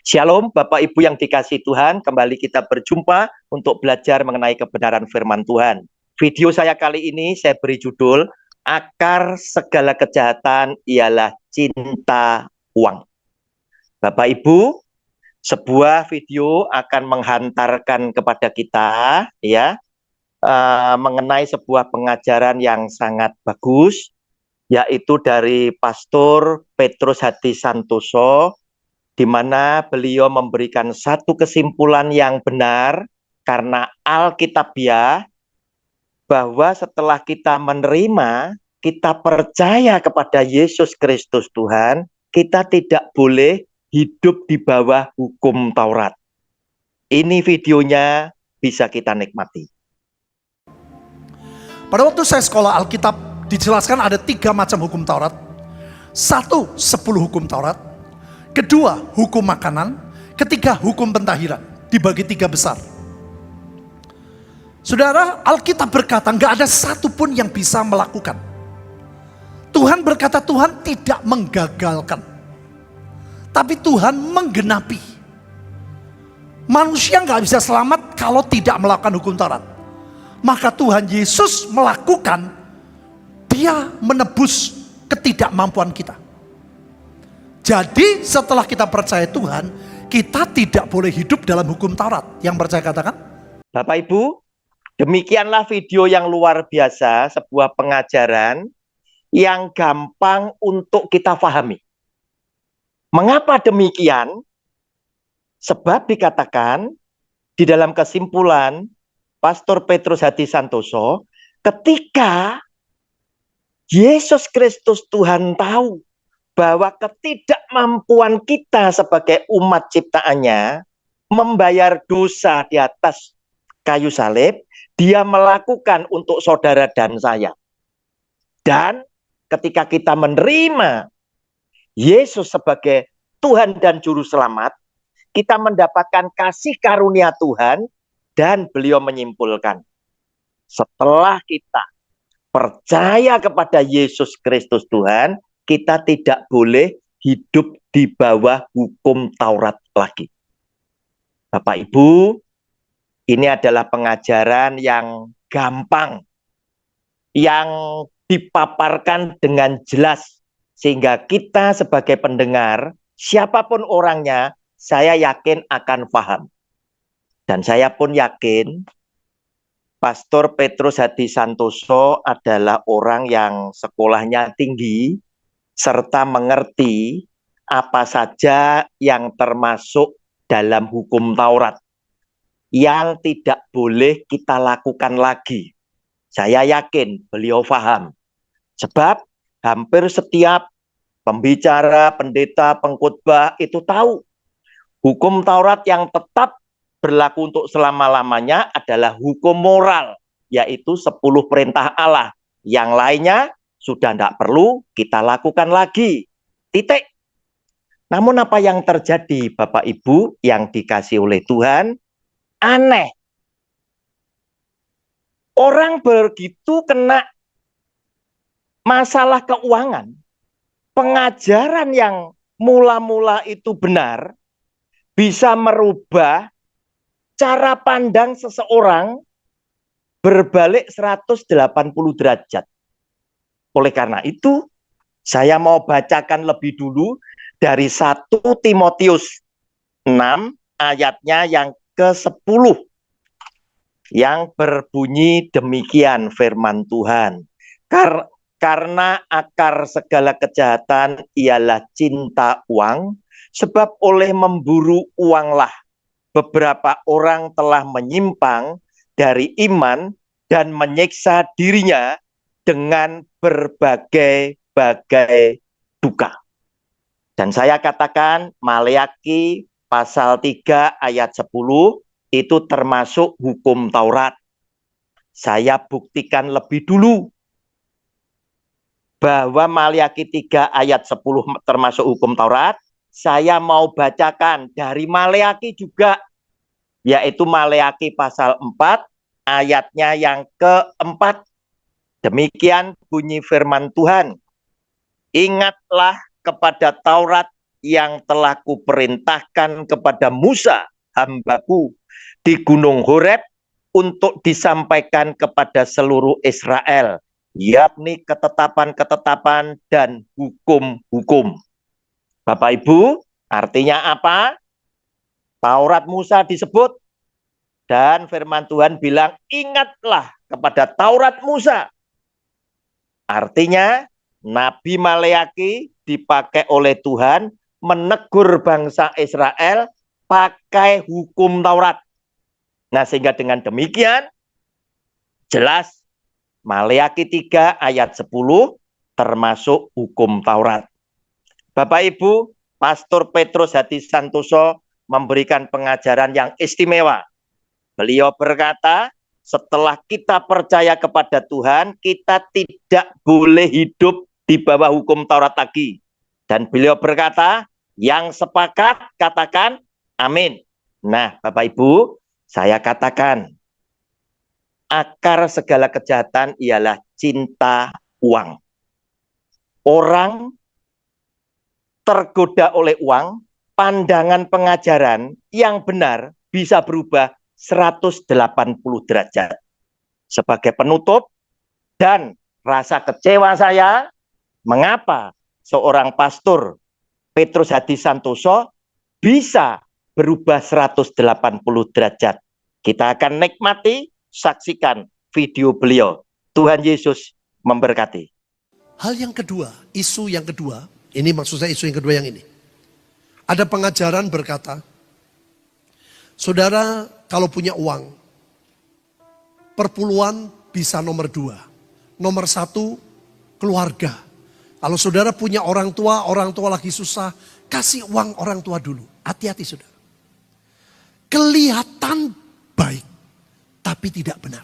Shalom Bapak Ibu yang dikasihi Tuhan, kembali kita berjumpa untuk belajar mengenai kebenaran firman Tuhan. Video saya kali ini saya beri judul, Akar Segala Kejahatan Ialah Cinta Uang. Bapak Ibu, sebuah video akan menghantarkan kepada kita ya mengenai sebuah pengajaran yang sangat bagus, yaitu dari Pastor Petrus Hadi Santoso, di mana beliau memberikan satu kesimpulan yang benar karena Alkitabiah, bahwa setelah kita menerima, kita percaya kepada Yesus Kristus Tuhan, kita tidak boleh hidup di bawah hukum Taurat. Ini videonya bisa kita nikmati. Pada waktu saya sekolah Alkitab, dijelaskan ada 3 macam hukum Taurat. 1, 10 hukum Taurat. Kedua, hukum makanan. Ketiga, hukum pentahiran. Dibagi 3 besar. Saudara, Alkitab berkata nggak ada satupun yang bisa melakukan. Tuhan berkata Tuhan tidak menggagalkan, tapi Tuhan menggenapi. Manusia nggak bisa selamat kalau tidak melakukan hukum Taurat. Maka Tuhan Yesus melakukan, dia menebus ketidakmampuan kita. Jadi setelah kita percaya Tuhan, kita tidak boleh hidup dalam hukum Taurat. Yang percaya katakan. Bapak Ibu, demikianlah video yang luar biasa, sebuah pengajaran yang gampang untuk kita pahami. Mengapa demikian? Sebab dikatakan di dalam kesimpulan Pastor Petrus Hadi Santoso, ketika Yesus Kristus Tuhan tahu bahwa ketidakmampuan kita sebagai umat ciptaannya membayar dosa di atas kayu salib, dia melakukan untuk saudara dan saya. Dan ketika kita menerima Yesus sebagai Tuhan dan Juru Selamat, kita mendapatkan kasih karunia Tuhan, dan beliau menyimpulkan, setelah kita percaya kepada Yesus Kristus Tuhan, kita tidak boleh hidup di bawah hukum Taurat lagi. Bapak Ibu, ini adalah pengajaran yang gampang, yang dipaparkan dengan jelas, sehingga kita sebagai pendengar, siapapun orangnya, saya yakin akan paham. Dan saya pun yakin Pastor Petrus Hadi Santoso adalah orang yang sekolahnya tinggi, serta mengerti apa saja yang termasuk dalam hukum Taurat yang tidak boleh kita lakukan lagi. Saya yakin beliau paham. Sebab hampir setiap pembicara, pendeta, pengkhotbah itu tahu hukum Taurat yang tetap berlaku untuk selama-lamanya adalah hukum moral, yaitu 10 perintah Allah. Yang lainnya sudah tidak perlu kita lakukan lagi. Titik. Namun apa yang terjadi Bapak Ibu yang dikasih oleh Tuhan? Aneh. Orang begitu kena masalah keuangan, pengajaran yang mula-mula itu benar, bisa merubah cara pandang seseorang berbalik 180 derajat. Oleh karena itu, saya mau bacakan lebih dulu dari 1 Timotius 6 ayatnya yang ke-10. Yang berbunyi demikian firman Tuhan. Karena akar segala kejahatan ialah cinta uang, sebab oleh memburu uanglah beberapa orang telah menyimpang dari iman dan menyiksa dirinya dengan berbagai-bagai duka. Dan saya katakan Maleakhi pasal 3 ayat 10 itu termasuk hukum Taurat. Saya buktikan lebih dulu bahwa Maleakhi 3 ayat 10 termasuk hukum Taurat. Saya mau bacakan dari Maleakhi juga, yaitu Maleakhi pasal 4 ayatnya yang ke-4. Demikian bunyi firman Tuhan. Ingatlah kepada Taurat yang telah kuperintahkan kepada Musa, hambaku, di Gunung Horeb untuk disampaikan kepada seluruh Israel, yakni ketetapan-ketetapan dan hukum-hukum. Bapak Ibu, artinya apa? Taurat Musa disebut dan firman Tuhan bilang, ingatlah kepada Taurat Musa. Artinya, Nabi Maleaki dipakai oleh Tuhan menegur bangsa Israel pakai hukum Taurat. Nah, sehingga dengan demikian, jelas Maleaki 3 ayat 10 termasuk hukum Taurat. Bapak Ibu, Pastor Petrus Hadi Santoso memberikan pengajaran yang istimewa. Beliau berkata, setelah kita percaya kepada Tuhan, kita tidak boleh hidup di bawah hukum Taurat lagi. Dan beliau berkata, yang sepakat katakan amin. Nah, Bapak Ibu, saya katakan, akar segala kejahatan ialah cinta uang. Orang tergoda oleh uang, pandangan pengajaran yang benar bisa berubah 180 derajat. Sebagai penutup dan rasa kecewa saya, mengapa seorang pastor Petrus Hadi Santoso bisa berubah 180 derajat. Kita akan nikmati, saksikan video beliau. Tuhan Yesus memberkati. Hal yang kedua, isu yang kedua, ini maksud saya isu yang kedua yang ini. Ada pengajaran berkata, saudara kalau punya uang, perpuluhan bisa nomor 2. Nomor 1, keluarga. Kalau saudara punya orang tua lagi susah, kasih uang orang tua dulu. Hati-hati saudara. Kelihatan baik, tapi tidak benar.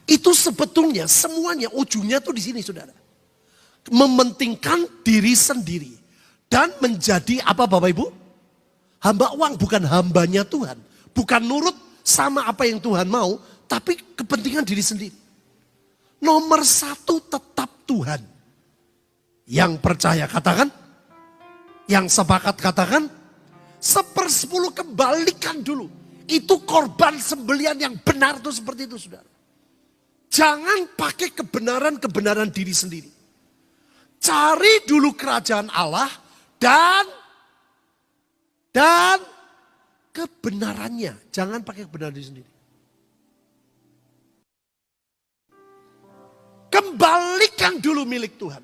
Itu sebetulnya semuanya ujungnya tuh di sini saudara. Mementingkan diri sendiri. Dan menjadi apa Bapak Ibu? Hamba uang, bukan hambanya Tuhan. Bukan nurut sama apa yang Tuhan mau, tapi kepentingan diri sendiri. Nomor 1 tetap Tuhan. Yang percaya katakan. Yang sepakat katakan. 1/10 kembalikan dulu. Itu korban sembelian yang benar tuh seperti itu saudara. Jangan pakai kebenaran-kebenaran diri sendiri. Cari dulu kerajaan Allah dan kebenarannya. Jangan pakai kebenaran diri sendiri. Kembalikan dulu milik Tuhan.